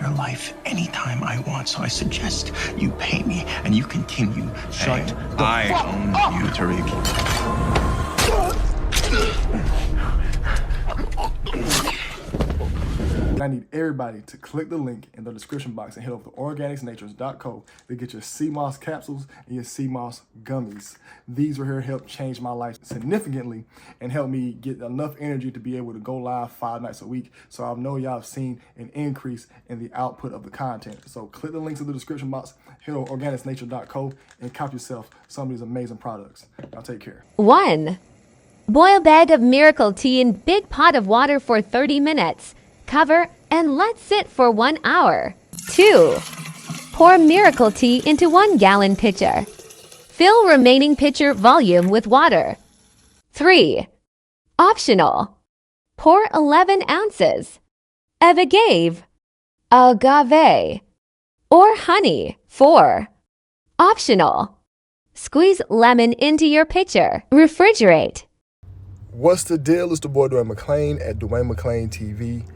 your life anytime I want. So I suggest you pay me and you continue paying. I own you, Tariq. I need everybody to click the link in the description box and head over to organicsnatures.co to get your Seamoss capsules and your Seamoss gummies. These right here help change my life significantly and help me get enough energy to be able to go live 5 nights a week. So I know y'all have seen an increase in the output of the content. So click the links in the description box, head over to organicsnature.co and cop yourself some of these amazing products. Y'all take care. 1. Boil bag of miracle tea in big pot of water for 30 minutes. Cover and let sit for 1 hour. 2. Pour miracle tea into 1 gallon pitcher. Fill remaining pitcher volume with water. 3. Optional. Pour 11 ounces of agave, or honey. 4. Optional. Squeeze lemon into your pitcher. Refrigerate. What's the deal? It's the boy Duane.p.mclean at Duane.p.mclean TV.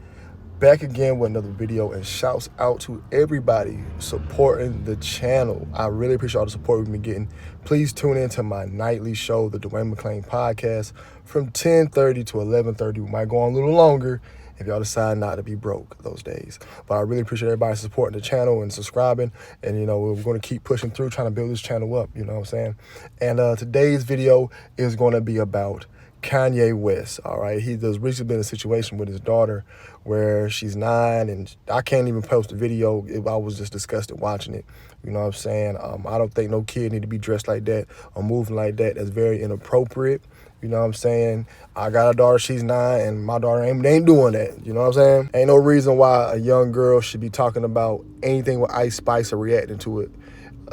Back again with another video, and shouts out to everybody supporting the channel. I really appreciate all the support we've been getting. Please tune in to my nightly show, the Duane.p.mclean podcast, from 10:30 to 11:30. We might go on a little longer if y'all decide not to be broke those days. But I really appreciate everybody supporting the channel and subscribing. And, you know, we're going to keep pushing through, trying to build this channel up, you know what I'm saying? And today's video is going to be about Kanye West, all right? There's recently been a situation with his daughter where she's 9, and I can't even post a video if I was just disgusted watching it. You know what I'm saying? I don't think no kid need to be dressed like that or moving like that. That's very inappropriate. You know what I'm saying? I got a daughter, she's 9, and my daughter ain't doing that. You know what I'm saying? Ain't no reason why a young girl should be talking about anything with Ice Spice or reacting to it.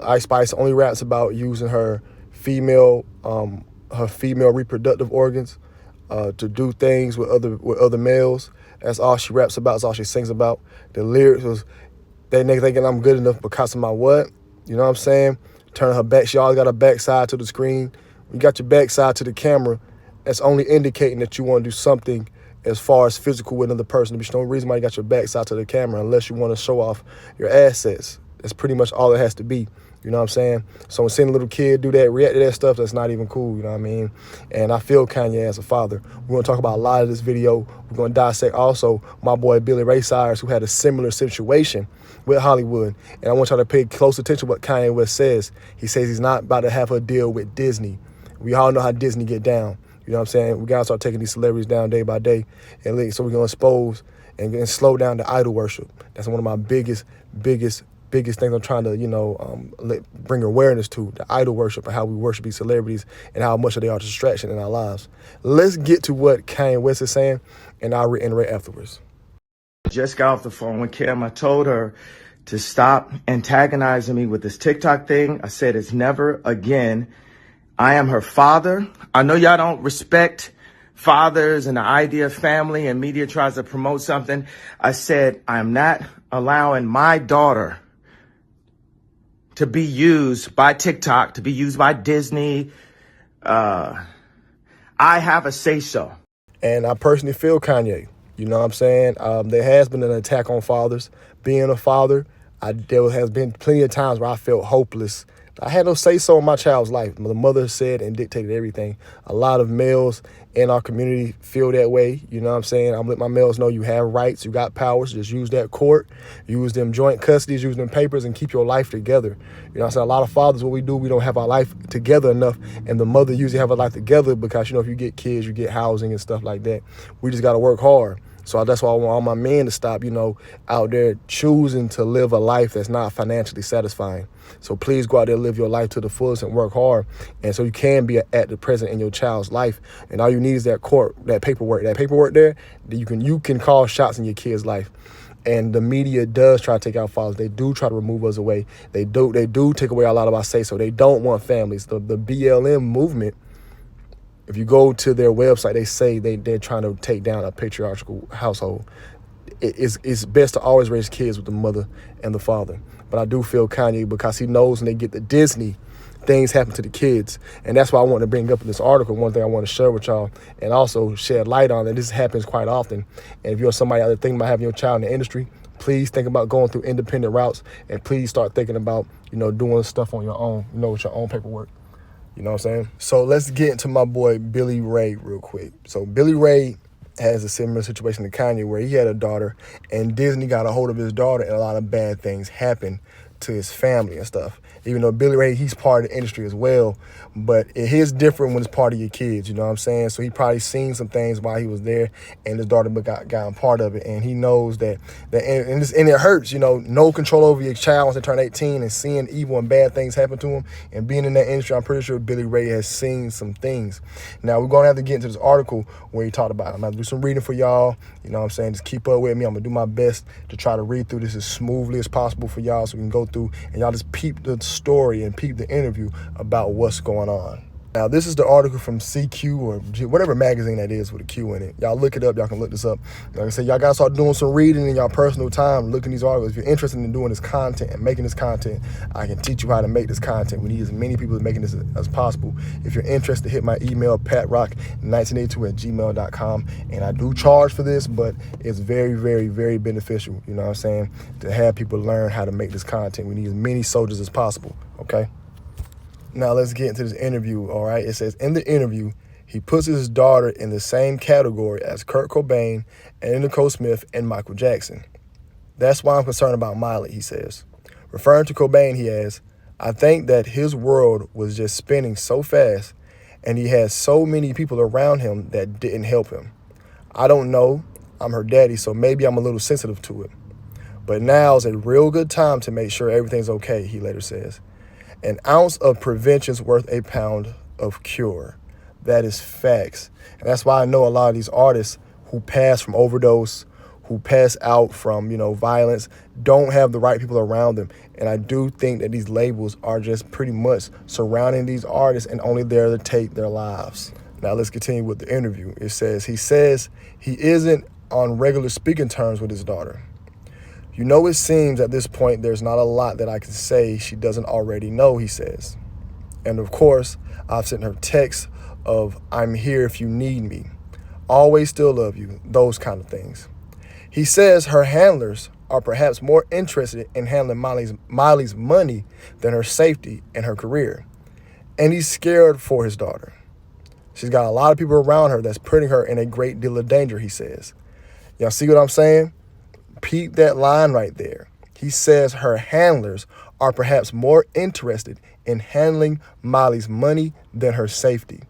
Ice Spice only raps about using her female reproductive organs to do things with other males. That's all she raps about. That's all she sings about. The lyrics was that nigga thinking I'm good enough because of my what? You know what I'm saying? Turn her back. She always got her backside to the screen. When you got your backside to the camera, that's only indicating that you want to do something as far as physical with another person. There's no reason why you got your backside to the camera unless you want to show off your assets. That's pretty much all it has to be. You know what I'm saying? So when seeing a little kid do that, react to that stuff, that's not even cool, you know what I mean? And I feel Kanye as a father. We're going to talk about a lot of this video. We're going to dissect also my boy Ray Cyrus, who had a similar situation with Hollywood. And I want y'all to pay close attention to what Kanye West says. He says he's not about to have a deal with Disney. We all know how Disney get down. You know what I'm saying? We got to start taking these celebrities down day by day. And so we're going to expose and slow down the idol worship. That's one of my biggest things I'm trying to, you know, bring awareness to, the idol worship and how we worship these celebrities and how much they are a distraction in our lives. Let's get to what Kanye West is saying, and I'll reiterate afterwards. Just got off the phone with Kim. I told her to stop antagonizing me with this TikTok thing. I said it's never again. I am her father. I know y'all don't respect fathers and the idea of family, and media tries to promote something. I said I'm not allowing my daughter to be used by TikTok, to be used by Disney. I have a say-so. And I personally feel Kanye. You know what I'm saying? There has been an attack on fathers. Being a father, there has been plenty of times where I felt hopeless. I had no say-so in my child's life. The mother said and dictated everything. A lot of males in our community feel that way. You know what I'm saying? I'm letting my males know you have rights, you got powers. Just use that court, use them joint custodies, use them papers, and keep your life together. You know what I'm saying? A lot of fathers, what we do, we don't have our life together enough. And the mother usually have her life together because, you know, if you get kids, you get housing and stuff like that. We just got to work hard. So that's why I want all my men to stop, you know, out there choosing to live a life that's not financially satisfying. So please go out there and live your life to the fullest and work hard. And so you can be at the present in your child's life. And all you need is that court, that paperwork. That paperwork there, you can call shots in your kid's life. And the media does try to take out fathers. They do try to remove us away. They do take away a lot of our say-so. They don't want families. The BLM movement, if you go to their website, they say they're trying to take down a patriarchal household. It's best to always raise kids with the mother and the father. But I do feel Kanye because he knows when they get to Disney, things happen to the kids. And that's why I want to bring up in this article, one thing I want to share with y'all and also shed light on that this happens quite often. And if you're somebody out there thinking about having your child in the industry, please think about going through independent routes, and please start thinking about, doing stuff on your own, with your own paperwork. You know what I'm saying? So let's get into my boy Billy Ray real quick. So Billy Ray has a similar situation to Kanye, where he had a daughter and Disney got a hold of his daughter, and a lot of bad things happened to his family and stuff. Even though Billy Ray, he's part of the industry as well, but it is different when it's part of your kids, you know what I'm saying? So he probably seen some things while he was there, and his daughter got a part of it, and he knows that and it hurts, no control over your child once they turn 18, and seeing evil and bad things happen to him, and being in that industry, I'm pretty sure Billy Ray has seen some things. Now, we're going to have to get into this article where he talked about it. I'm going to do some reading for y'all, you know what I'm saying? Just keep up with me. I'm going to do my best to try to read through this as smoothly as possible for y'all, so we can go through and y'all just peep the story and peep the interview about what's going on. Now, this is the article from CQ or whatever magazine that is with a Q in it. Y'all look it up. Y'all can look this up. Like I said, y'all got to start doing some reading in y'all personal time, looking these articles. If you're interested in doing this content and making this content, I can teach you how to make this content. We need as many people making this as possible. If you're interested, hit my email, patrock1982@gmail.com. And I do charge for this, but it's very, very, very beneficial, you know what I'm saying, to have people learn how to make this content. We need as many soldiers as possible, okay? Now, let's get into this interview, all right? It says, in the interview, he puts his daughter in the same category as Kurt Cobain, and Nicole Smith, and Michael Jackson. That's why I'm concerned about Miley, he says. Referring to Cobain, he adds, I think that his world was just spinning so fast, and he had so many people around him that didn't help him. I don't know. I'm her daddy, so maybe I'm a little sensitive to it. But now's a real good time to make sure everything's okay, he later says. An ounce of prevention's worth a pound of cure. That is facts. And that's why I know a lot of these artists who pass from overdose, who pass out from, violence, don't have the right people around them. And I do think that these labels are just pretty much surrounding these artists and only there to take their lives. Now let's continue with the interview. It says he isn't on regular speaking terms with his daughter. It seems at this point there's not a lot that I can say she doesn't already know, he says. And of course, I've sent her texts of, I'm here if you need me. Always still love you, those kind of things. He says her handlers are perhaps more interested in handling Miley's money than her safety and her career. And he's scared for his daughter. She's got a lot of people around her that's putting her in a great deal of danger, he says. Y'all see what I'm saying? Peep that line right there. He says her handlers are perhaps more interested in handling Miley's money than her safety.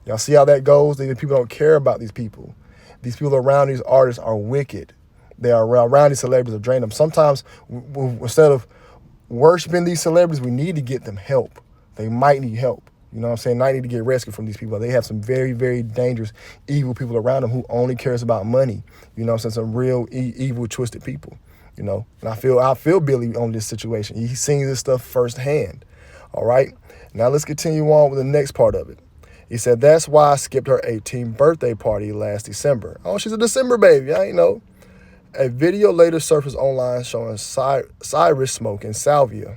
Y'all see how that goes? These people don't care about these people. These people around these artists are wicked. They are around these celebrities to drain them. Sometimes, instead of worshiping these celebrities, we need to get them help. They might need help. You know what I'm saying? Might need to get rescued from these people. They have some very, very dangerous, evil people around them who only cares about money. You know what I'm saying? Some real evil, twisted people. And I feel Billy on this situation. He's seeing this stuff firsthand. All right? Now let's continue on with the next part of it. He said, that's why I skipped her 18th birthday party last December. Oh, she's a December baby. I ain't know. A video later surfaced online showing Cyrus smoking salvia.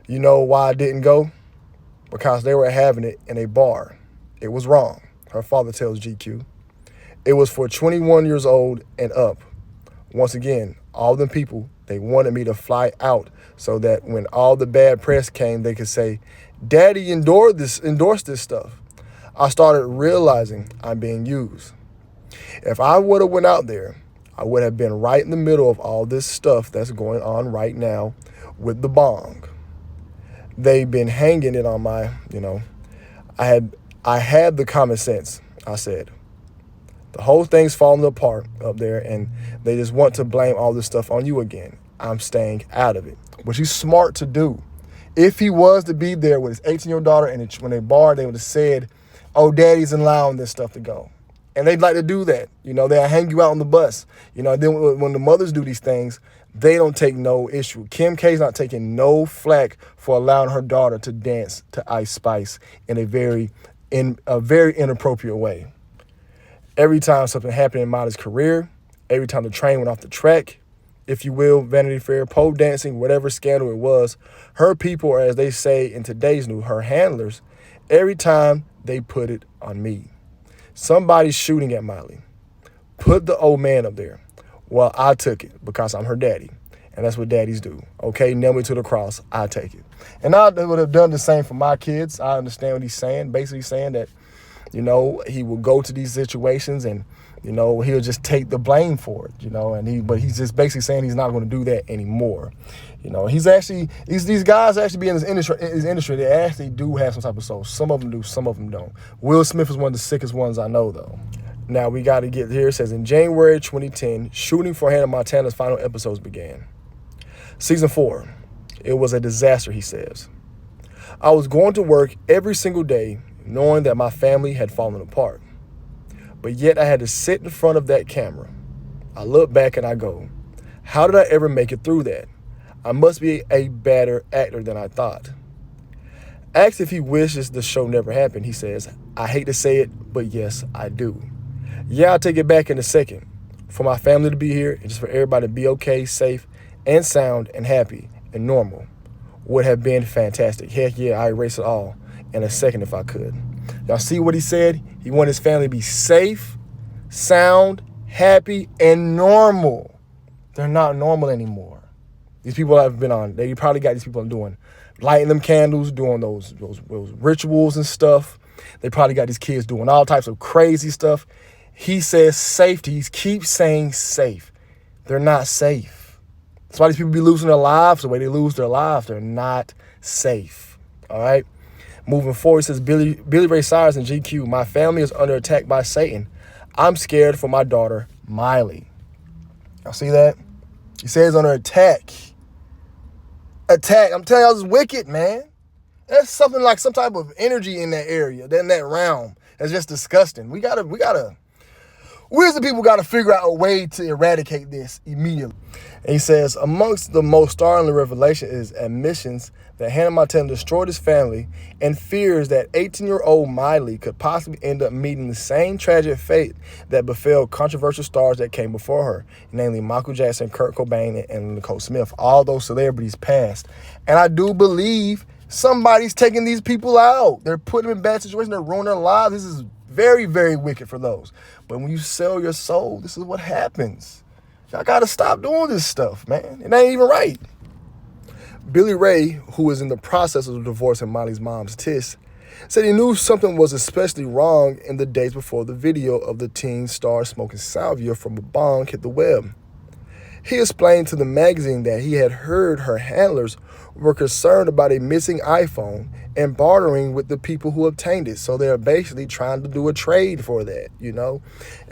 You know why I didn't go? Because they were having it in a bar. It was wrong, her father tells GQ. It was for 21 years old and up. Once again, all them people, they wanted me to fly out so that when all the bad press came, they could say, Daddy endorsed this stuff. I started realizing I'm being used. If I would have went out there, I would have been right in the middle of all this stuff that's going on right now with the bong. They've been hanging it on my, I had the common sense, I said. The whole thing's falling apart up there, and they just want to blame all this stuff on you again. I'm staying out of it, which he's smart to do. If he was to be there with his 18-year-old daughter, and when they barred, they would have said, oh, Daddy's allowing this stuff to go. And they'd like to do that. They'll hang you out on the bus. Then when the mothers do these things, they don't take no issue. Kim K's not taking no flack for allowing her daughter to dance to Ice Spice in a very inappropriate way. Every time something happened in Miley's career, every time the train went off the track, if you will, Vanity Fair, pole dancing, whatever scandal it was, her people, or as they say in today's news, her handlers, every time they put it on me. Somebody's shooting at Miley. Put the old man up there. Well, I took it because I'm her daddy. And that's what daddies do. Okay, nail me to the cross, I take it. And I would have done the same for my kids. I understand what he's saying. Basically saying that, you know, he will go to these situations and, you know, he'll just take the blame for it, you know, but he's just basically saying he's not going to do that anymore. You know, these guys actually be in his industry, they actually do have some type of soul. Some of them do, some of them don't. Will Smith is one of the sickest ones I know, though. Now, we got to get here. It says, in January 2010, shooting for Hannah Montana's final episodes began. Season 4, it was a disaster, he says. I was going to work every single day knowing that my family had fallen apart. But yet I had to sit in front of that camera. I look back and I go, how did I ever make it through that? I must be a better actor than I thought. Asked if he wishes the show never happened, he says, I hate to say it, but yes, I do. Yeah, I'll take it back in a second. For my family to be here and just for everybody to be okay, safe, and sound, and happy, and normal would have been fantastic. Heck yeah, I erase it all in a second if I could. Y'all see what he said? He wanted his family to be safe, sound, happy, and normal. They're not normal anymore. These people have been on, they probably got these people doing, lighting them candles, doing those rituals and stuff. They probably got these kids doing all types of crazy stuff. He says safety. He keeps saying safe. They're not safe. That's why these people be losing their lives the way they lose their lives. They're not safe. All right? Moving forward, he says, Billy Ray Cyrus and GQ, my family is under attack by Satan. I'm scared for my daughter, Miley. Y'all see that? He says under attack. Attack. I'm telling y'all, this is wicked, man. There's something like some type of energy in that area, in that realm. That's just disgusting. We as the people gotta figure out a way to eradicate this immediately. And he says, amongst the most startling revelation is admissions that Hannah Montana destroyed his family and fears that 18-year-old Miley could possibly end up meeting the same tragic fate that befell controversial stars that came before her, namely Michael Jackson, Kurt Cobain, and Nicole Smith. All those celebrities passed. And I do believe somebody's taking these people out. They're putting them in bad situations. They're ruining their lives. This is very, very wicked for those. But when you sell your soul, this is what happens. Y'all got to stop doing this stuff, man. It ain't even right. Billy Ray, who is in the process of divorcing Miley's mom's Tiss, said he knew something was especially wrong in the days before the video of the teen star smoking salvia from a bong hit the web. He explained to the magazine that he had heard her handlers were concerned about a missing iPhone and bartering with the people who obtained it. So they're basically trying to do a trade for that, you know?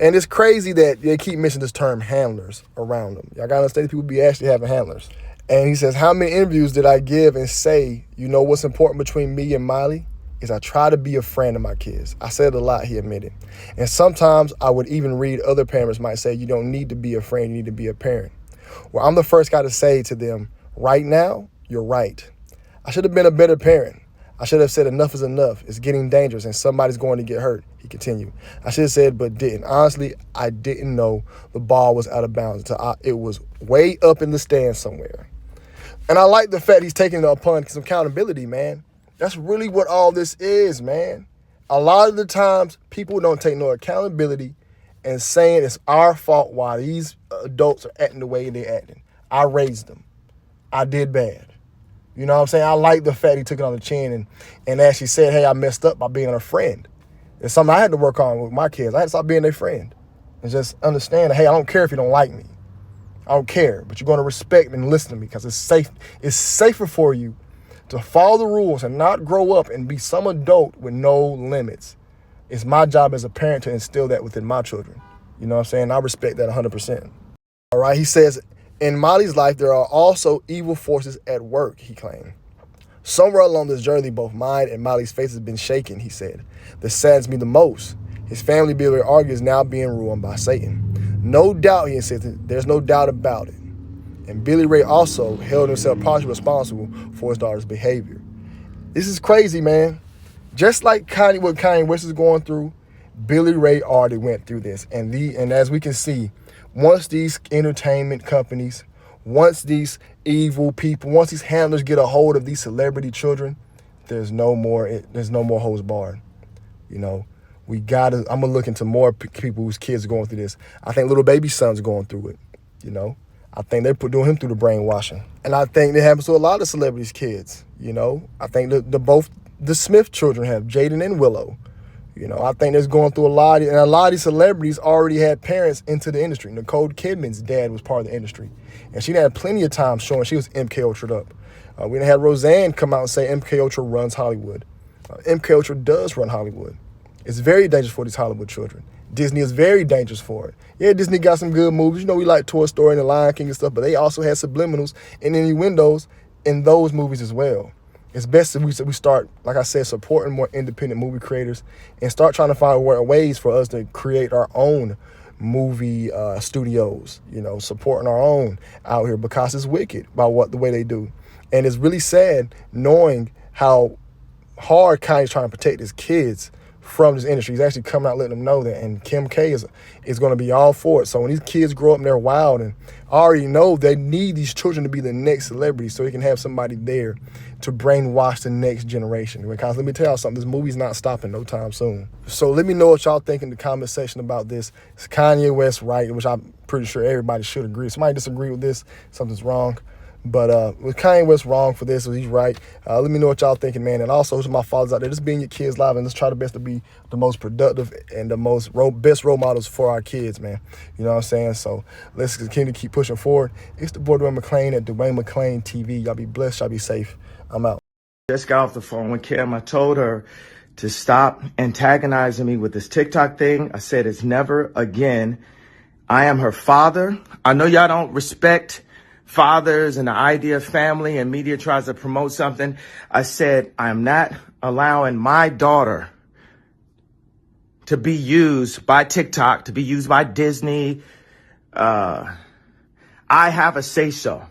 And it's crazy that they keep mentioning this term handlers around them. Y'all gotta understand people be actually having handlers. And he says, how many interviews did I give and say, you know what's important between me and Miley? Is I try to be a friend of my kids. I said it a lot, he admitted. And sometimes I would even read other parents might say, you don't need to be a friend, you need to be a parent. Well, I'm the first guy to say to them, right now, you're right. I should have been a better parent. I should have said enough is enough. It's getting dangerous and somebody's going to get hurt, he continued. I should have said, but didn't. Honestly, I didn't know the ball was out of bounds until it was way up in the stands somewhere. And I like the fact he's taking it upon some accountability, man. That's really what all this is, man. A lot of the times, people don't take no accountability and saying it's our fault why these adults are acting the way they're acting. I raised them. I did bad. You know what I'm saying? I like the fact he took it on the chin and actually said, hey, I messed up by being a friend. It's something I had to work on with my kids. I had to stop being their friend and just understand, hey, I don't care if you don't like me. I don't care, but you're going to respect me and listen to me because it's safe. It's safer for you to follow the rules and not grow up and be some adult with no limits. It's my job as a parent to instill that within my children. You know what I'm saying? I respect that 100%. All right, he says, in Miley's life, there are also evil forces at work, he claimed. Somewhere along this journey, both mine and Miley's faces have been shaken, he said. This saddens me the most. His family, Billy argues, is now being ruined by Satan. No doubt, he insisted, there's no doubt about it. And Billy Ray also held himself partially responsible for his daughter's behavior. This is crazy, man. Just like what Kanye West is going through, Billy Ray already went through this. And as we can see, once these entertainment companies, once these evil people, once these handlers get a hold of these celebrity children, there's no more holds barred. You know, I'm gonna look into more people whose kids are going through this. I think little baby son's going through it. You know, I think they're doing him through the brainwashing. And I think that happens to a lot of celebrities' kids. You know, I think both the Smith children have, Jaden and Willow. You know, I think that's going through a lot. And a lot of these celebrities already had parents into the industry. Nicole Kidman's dad was part of the industry. And she had plenty of time showing she was MK Ultra'd up. We had Roseanne come out and say MK Ultra runs Hollywood. MK Ultra does run Hollywood. It's very dangerous for these Hollywood children. Disney is very dangerous for it. Yeah, Disney got some good movies. You know, we like Toy Story and The Lion King and stuff, but they also had subliminals and innuendos in those movies as well. It's best that we start, like I said, supporting more independent movie creators and start trying to find ways for us to create our own movie studios, you know, supporting our own out here, because it's wicked by the way they do. And it's really sad knowing how hard Kanye's trying to protect his kids from this industry. He's actually coming out letting them know that, and Kim K is going to be all for it. So when these kids grow up and they're wild, and I already know they need these children to be the next celebrity, so he can have somebody there to brainwash the next generation. Because let me tell y'all something, this movie's not stopping no time soon. So let me know what y'all think in the comment section about this. Is Kanye West right? Which I'm pretty sure everybody should agree. If somebody disagree with this, something's wrong. But was Kanye West wrong for this? Was he right? Let me know what y'all thinking, man. And also, to my fathers out there, just be in your kids' lives, and let's try the best to be the most productive and the most best role models for our kids, man. You know what I'm saying? So let's continue to keep pushing forward. It's the boy Duane.p.mclean at Duane.p.mclean TV. Y'all be blessed. Y'all be safe. I'm out. Just got off the phone with Kim. I told her to stop antagonizing me with this TikTok thing. I said it's never again. I am her father. I know y'all don't respect fathers and the idea of family, and media tries to promote something. I said, I'm not allowing my daughter to be used by TikTok, to be used by Disney. I have a say-so.